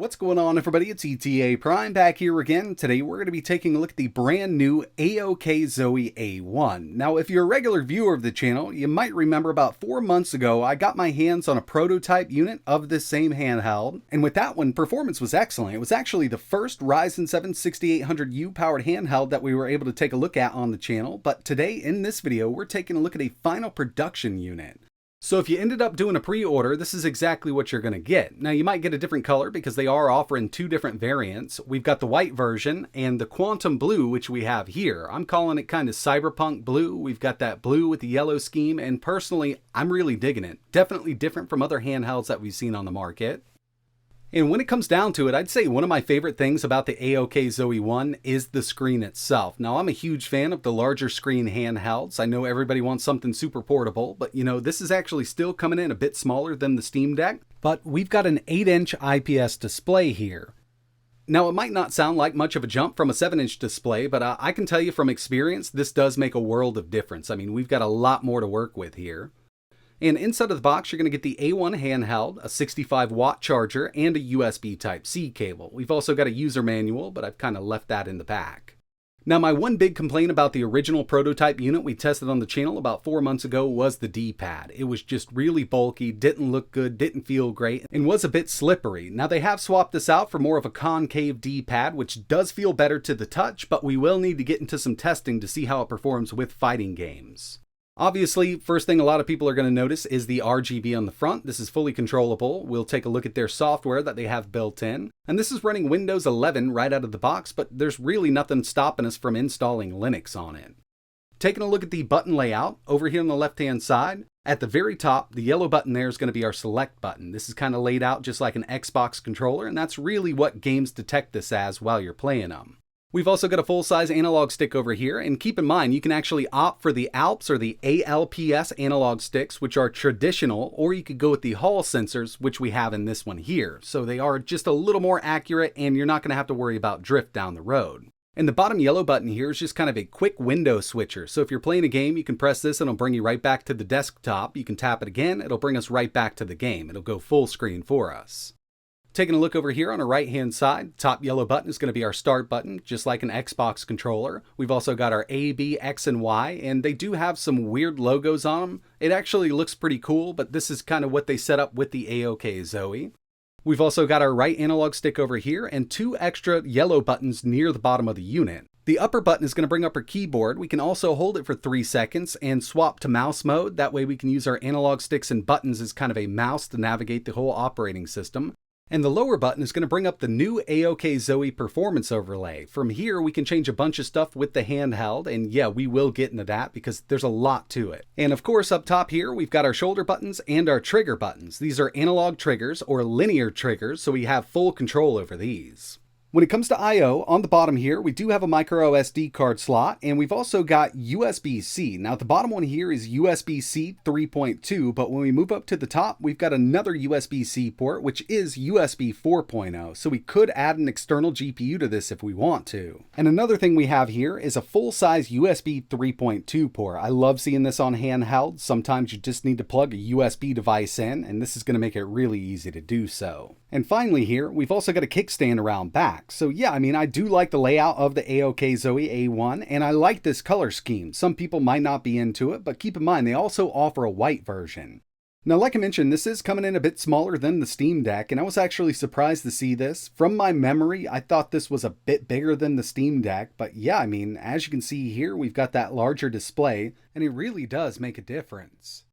What's going on, everybody? It's etaprime back here again. Today we're going to be taking a look at the brand new AOKZOE A1. Now, if you're a regular viewer of the channel, you might remember about 4 months ago I got my hands on a prototype unit of this same handheld, and with that one, performance was excellent. It was actually the first Ryzen 7 6800U powered handheld that we were able to take a look at on the channel, but today in this video we're taking a look at a final production unit. So if you ended up doing a pre-order, this is exactly what you're going to get. Now you might get a different color because they are offering 2 different variants. We've got the white version and the quantum blue, which we have here. I'm calling it kind of cyberpunk blue. We've got that blue with the yellow scheme, and personally, I'm really digging it. Definitely different from other handhelds that we've seen on the market. And when it comes down to it, I'd say one of my favorite things about the AOKZOE 1 is the screen itself. Now, I'm a huge fan of the larger screen handhelds. I know everybody wants something super portable, but you know, this is actually still coming in a bit smaller than the Steam Deck, but we've got an 8-inch IPS display here. Now, it might not sound like much of a jump from a 7-inch display, but I can tell you from experience, this does make a world of difference. I mean, we've got a lot more to work with here. And inside of the box, you're going to get the A1 handheld, a 65-watt charger, and a USB Type-C cable. We've also got a user manual, but I've kind of left that in the back. Now, my one big complaint about the original prototype unit we tested on the channel about 4 months ago was the D-pad. It was just really bulky, didn't look good, didn't feel great, and was a bit slippery. Now, they have swapped this out for more of a concave D-pad, which does feel better to the touch, but we will need to get into some testing to see how it performs with fighting games. Obviously, first thing a lot of people are going to notice is the RGB on the front. This is fully controllable. We'll take a look at their software that they have built in. And this is running Windows 11 right out of the box, but there's really nothing stopping us from installing Linux on it. Taking a look at the button layout, over here on the left-hand side, at the very top, the yellow button there is going to be our select button. This is kind of laid out just like an Xbox controller, and that's really what games detect this as while you're playing them. We've also got a full-size analog stick over here, and keep in mind you can actually opt for the ALPS or the ALPS analog sticks, which are traditional, or you could go with the Hall sensors, which we have in this one here. So they are just a little more accurate, and you're not going to have to worry about drift down the road. And the bottom yellow button here is just kind of a quick window switcher. So if you're playing a game, you can press this and it'll bring you right back to the desktop. You can tap it again, it'll bring us right back to the game. It'll go full screen for us. Taking a look over here on our right hand side, top yellow button is going to be our start button, just like an Xbox controller. We've also got our A, B, X, and Y, and they do have some weird logos on them. It actually looks pretty cool, but this is kind of what they set up with the AOKZOE. We've also got our right analog stick over here and 2 extra yellow buttons near the bottom of the unit. The upper button is going to bring up our keyboard. We can also hold it for 3 seconds and swap to mouse mode. That way we can use our analog sticks and buttons as kind of a mouse to navigate the whole operating system. And the lower button is going to bring up the new AOKZOE performance overlay. From here, we can change a bunch of stuff with the handheld, and yeah, we will get into that because there's a lot to it. And of course, up top here, we've got our shoulder buttons and our trigger buttons. These are analog triggers or linear triggers, so we have full control over these. When it comes to I/O, on the bottom here, we do have a micro SD card slot, and we've also got USB-C. Now, the bottom one here is USB-C 3.2, but when we move up to the top, we've got another USB-C port, which is USB 4.0, so we could add an external GPU to this if we want to. And another thing we have here is a full-size USB 3.2 port. I love seeing this on handheld. Sometimes you just need to plug a USB device in, and this is going to make it really easy to do so. And finally here, we've also got a kickstand around back. So yeah, I mean, I do like the layout of the AOKZOE A1, and I like this color scheme. Some people might not be into it, but keep in mind, they also offer a white version. Now, like I mentioned, this is coming in a bit smaller than the Steam Deck, and I was actually surprised to see this. From my memory, I thought this was a bit bigger than the Steam Deck, but yeah, I mean, as you can see here, we've got that larger display, and it really does make a difference.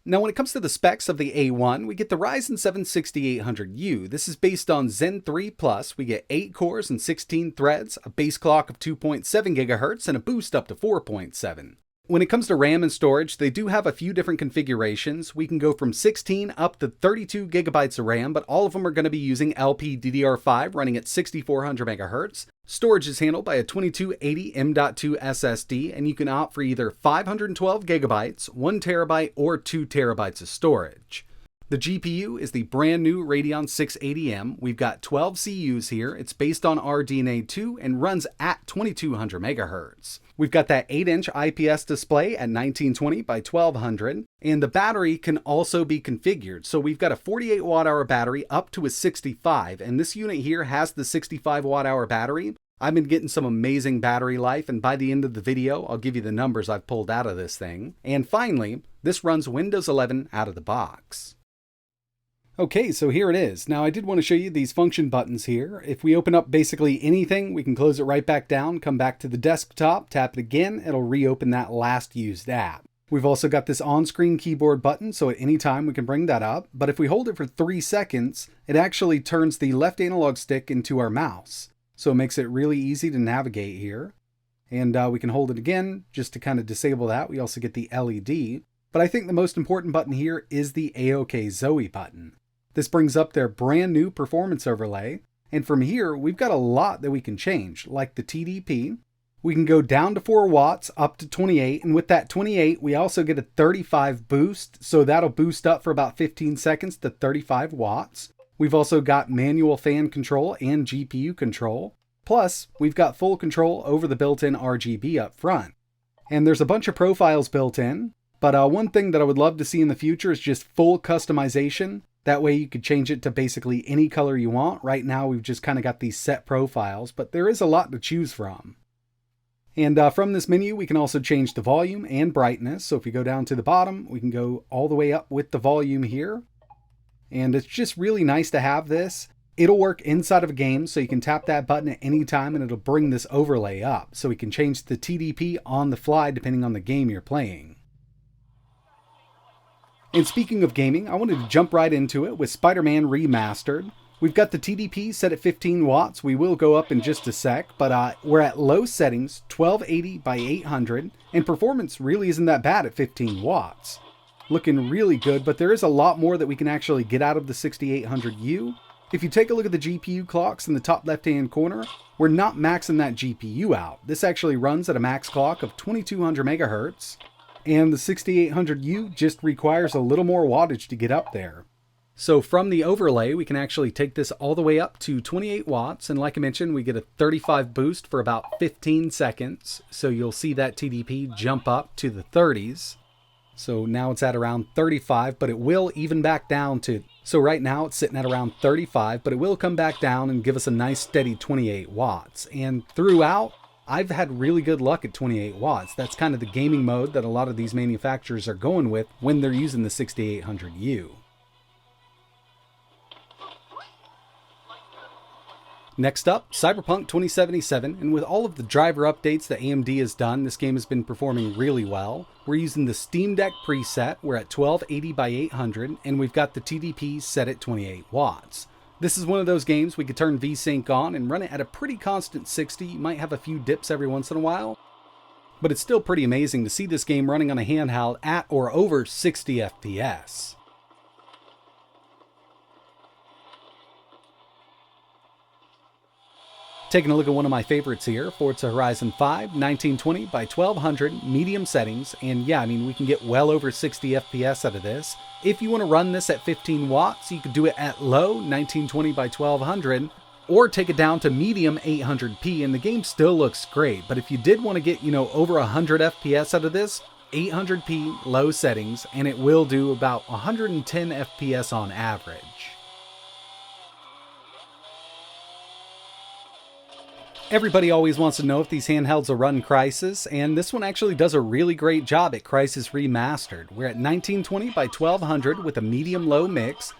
Now, when it comes to the specs of the A1, we get the Ryzen 7 6800U. This is based on Zen 3 Plus. We get 8 cores and 16 threads, a base clock of 2.7 GHz, and a boost up to 4.7. When it comes to RAM and storage, they do have a few different configurations. We can go from 16 up to 32 gigabytes of RAM, but all of them are going to be using LPDDR5 running at 6400 MHz. Storage is handled by a 2280 M.2 SSD, and you can opt for either 512 gigabytes, 1 terabyte, or 2 terabytes of storage. The GPU is the brand new Radeon 680M. We've got 12 CUs here. It's based on RDNA2 and runs at 2200 MHz. We've got that 8-inch IPS display at 1920 by 1200, and the battery can also be configured. So we've got a 48 watt-hour battery up to a 65, and this unit here has the 65 watt-hour battery. I've been getting some amazing battery life, and by the end of the video, I'll give you the numbers I've pulled out of this thing. And finally, this runs Windows 11 out of the box. Okay, so here it is. Now I did want to show you these function buttons here. If we open up basically anything, we can close it right back down, come back to the desktop, tap it again, it'll reopen that last used app. We've also got this on-screen keyboard button, so at any time we can bring that up, but if we hold it for 3 seconds, it actually turns the left analog stick into our mouse. So it makes it really easy to navigate here. And we can hold it again just to kind of disable that. We also get the LED. But I think the most important button here is the AOKZOE button. This brings up their brand new performance overlay, and from here we've got a lot that we can change, like the TDP. We can go down to 4 watts up to 28, and with that 28 we also get a 35 boost, so that'll boost up for about 15 seconds to 35 watts. We've also got manual fan control and GPU control, plus we've got full control over the built-in RGB up front. And there's a bunch of profiles built in, but one thing that I would love to see in the future is just full customization. That way you could change it to basically any color you want. Right now we've just kind of got these set profiles, but there is a lot to choose from. And from this menu we can also change the volume and brightness. So if we go down to the bottom, we can go all the way up with the volume here. And it's just really nice to have this. It'll work inside of a game, so you can tap that button at any time and it'll bring this overlay up. So we can change the TDP on the fly depending on the game you're playing. And speaking of gaming, I wanted to jump right into it with Spiderman Remastered. We've got the TDP set at 15 watts. We will go up in just a sec, but we're at low settings, 1280 by 800, and performance really isn't that bad at 15 watts. Looking really good, but there is a lot more that we can actually get out of the 6800U. If you take a look at the GPU clocks in the top left-hand corner, we're not maxing that GPU out. This actually runs at a max clock of 2200 MHz. And the 6800U just requires a little more wattage to get up there. So from the overlay, we can actually take this all the way up to 28 watts. And like I mentioned, we get a 35 boost for about 15 seconds. So you'll see that TDP jump up to the 30s. So now it's at around 35, but it will even back down to... So right now it's sitting at around 35, but it will come back down and give us a nice steady 28 watts. And throughout, I've had really good luck at 28 watts. That's kind of the gaming mode that a lot of these manufacturers are going with when they're using the 6800U. Next up, Cyberpunk 2077, and with all of the driver updates that AMD has done, this game has been performing really well. We're using the Steam Deck preset, we're at 1280 by 800, and we've got the TDP set at 28 watts. This is one of those games we could turn VSync on and run it at a pretty constant 60. You might have a few dips every once in a while, but it's still pretty amazing to see this game running on a handheld at or over 60 FPS. Taking a look at one of my favorites here, Forza Horizon 5, 1920 by 1200, medium settings, and yeah, I mean, we can get well over 60 FPS out of this. If you want to run this at 15 watts, you could do it at low, 1920 by 1200, or take it down to medium 800p, and the game still looks great. But if you did want to get, over 100 FPS out of this, 800p low settings, and it will do about 110 FPS on average. Everybody always wants to know if these handhelds will run Crysis, and this one actually does a really great job at Crysis Remastered. We're at 1920 by 1200 with a medium-low mix.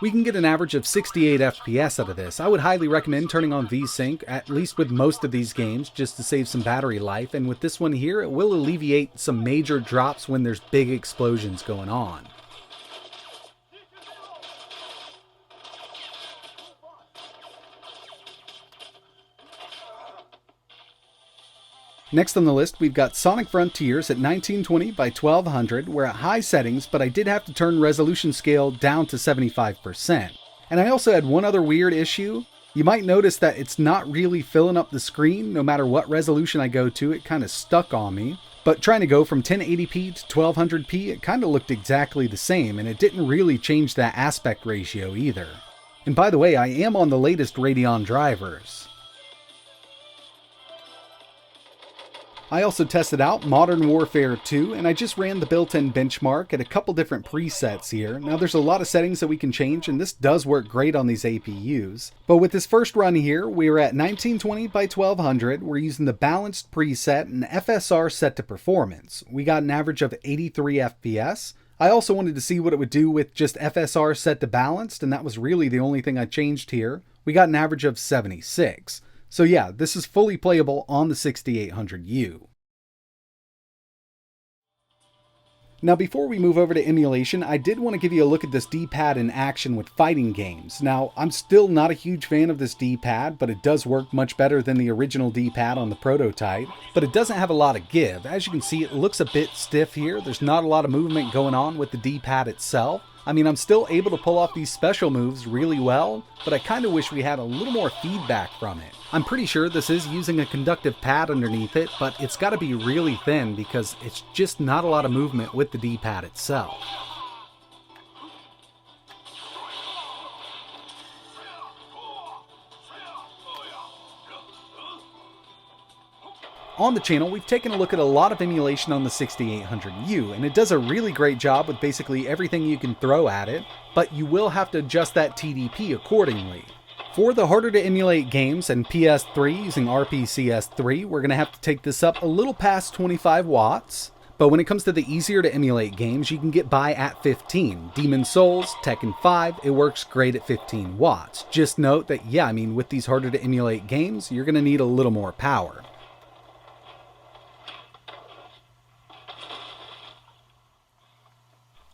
We can get an average of 68 FPS out of this. I would highly recommend turning on VSync, at least with most of these games, just to save some battery life, and with this one here, it will alleviate some major drops when there's big explosions going on. Next on the list, we've got Sonic Frontiers at 1920 by 1200. We're at high settings, but I did have to turn resolution scale down to 75%. And I also had one other weird issue. You might notice that it's not really filling up the screen, no matter what resolution I go to, it kind of stuck on me. But trying to go from 1080p to 1200p, it kind of looked exactly the same, and it didn't really change that aspect ratio either. And by the way, I am on the latest Radeon drivers. I also tested out Modern Warfare 2, and I just ran the built-in benchmark at a couple different presets here. Now there's a lot of settings that we can change, and this does work great on these APUs. But with this first run here, we are at 1920 by 1200, we're using the balanced preset and FSR set to performance. We got an average of 83 FPS. I also wanted to see what it would do with just FSR set to balanced, and that was really the only thing I changed here. We got an average of 76. So yeah, this is fully playable on the 6800U. Now before we move over to emulation, I did want to give you a look at this D-pad in action with fighting games. Now, I'm still not a huge fan of this D-pad, but it does work much better than the original D-pad on the prototype. But it doesn't have a lot of give. As you can see, it looks a bit stiff here. There's not a lot of movement going on with the D-pad itself. I mean, I'm still able to pull off these special moves really well, but I kind of wish we had a little more feedback from it. I'm pretty sure this is using a conductive pad underneath it, but it's got to be really thin because it's just not a lot of movement with the D-pad itself. On the channel, we've taken a look at a lot of emulation on the 6800U, and it does a really great job with basically everything you can throw at it, but you will have to adjust that TDP accordingly. For the harder to emulate games and PS3 using RPCS3, we're going to have to take this up a little past 25 watts. But when it comes to the easier to emulate games, you can get by at 15. Demon's Souls, Tekken 5, it works great at 15 watts. Just note that, yeah, I mean, with these harder to emulate games, you're going to need a little more power.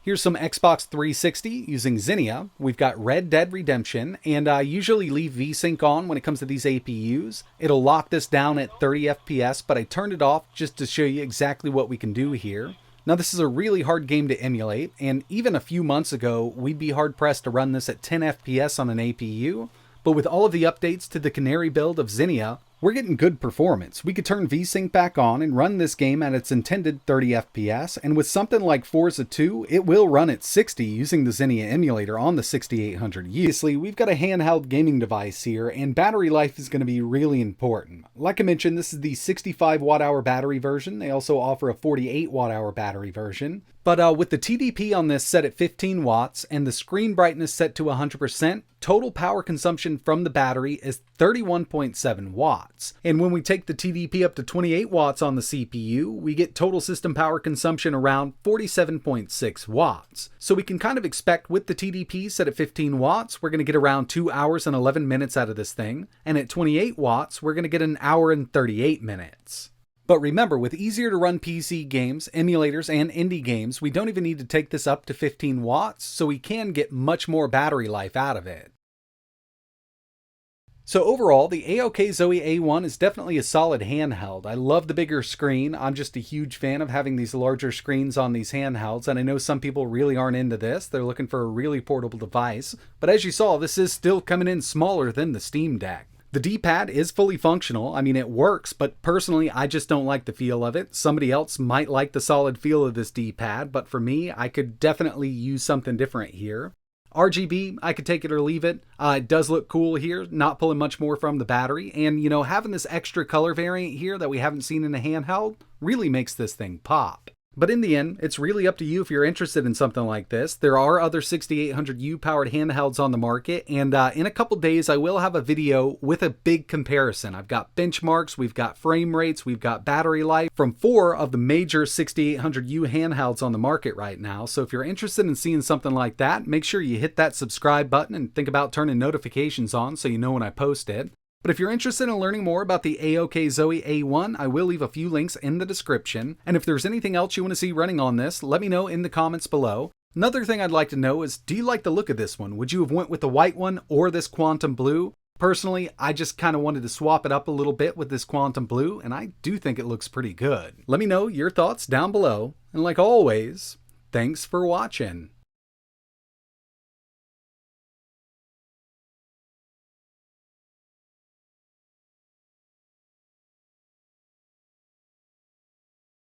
Here's some Xbox 360 using Zinnia. We've got Red Dead Redemption, and I usually leave VSync on when it comes to these APUs. It'll lock this down at 30 FPS, but I turned it off just to show you exactly what we can do here. Now this is a really hard game to emulate, and even a few months ago, we'd be hard pressed to run this at 10 FPS on an APU, but with all of the updates to the Canary build of Zinnia, we're getting good performance. We could turn VSync back on and run this game at its intended 30 FPS, and with something like Forza 2, it will run at 60 using the Zinnia emulator on the 6800U. Obviously, we've got a handheld gaming device here, and battery life is going to be really important. Like I mentioned, this is the 65 watt-hour battery version. They also offer a 48 watt-hour battery version. But with the TDP on this set at 15 watts and the screen brightness set to 100%, total power consumption from the battery is 31.7 watts. And when we take the TDP up to 28 watts on the CPU, we get total system power consumption around 47.6 watts. So we can kind of expect with the TDP set at 15 watts, we're going to get around 2 hours and 11 minutes out of this thing. And at 28 watts, we're going to get an hour and 38 minutes. But remember, with easier to run PC games, emulators, and indie games, we don't even need to take this up to 15 watts, so we can get much more battery life out of it. So overall, the AOKZOE A1 is definitely a solid handheld. I love the bigger screen. I'm just a huge fan of having these larger screens on these handhelds, and I know some people really aren't into this. They're looking for a really portable device. But as you saw, this is still coming in smaller than the Steam Deck. The D-pad is fully functional. I mean, it works, but personally, I just don't like the feel of it. Somebody else might like the solid feel of this D-pad, but for me, I could definitely use something different here. RGB, I could take it or leave it. It does look cool here, not pulling much more from the battery, and you know, having this extra color variant here that we haven't seen in a handheld really makes this thing pop. But in the end, it's really up to you if you're interested in something like this. There are other 6800U powered handhelds on the market, and in a couple days I will have a video with a big comparison. I've got benchmarks, we've got frame rates, we've got battery life from 4 of the major 6800U handhelds on the market right now. So if you're interested in seeing something like that, make sure you hit that subscribe button and think about turning notifications on so you know when I post it. But if you're interested in learning more about the AOKZOE A1, I will leave a few links in the description. And if there's anything else you want to see running on this, let me know in the comments below. Another thing I'd like to know is, do you like the look of this one? Would you have went with the white one or this quantum blue? Personally, I just kind of wanted to swap it up a little bit with this quantum blue, and I do think it looks pretty good. Let me know your thoughts down below. And like always, thanks for watching.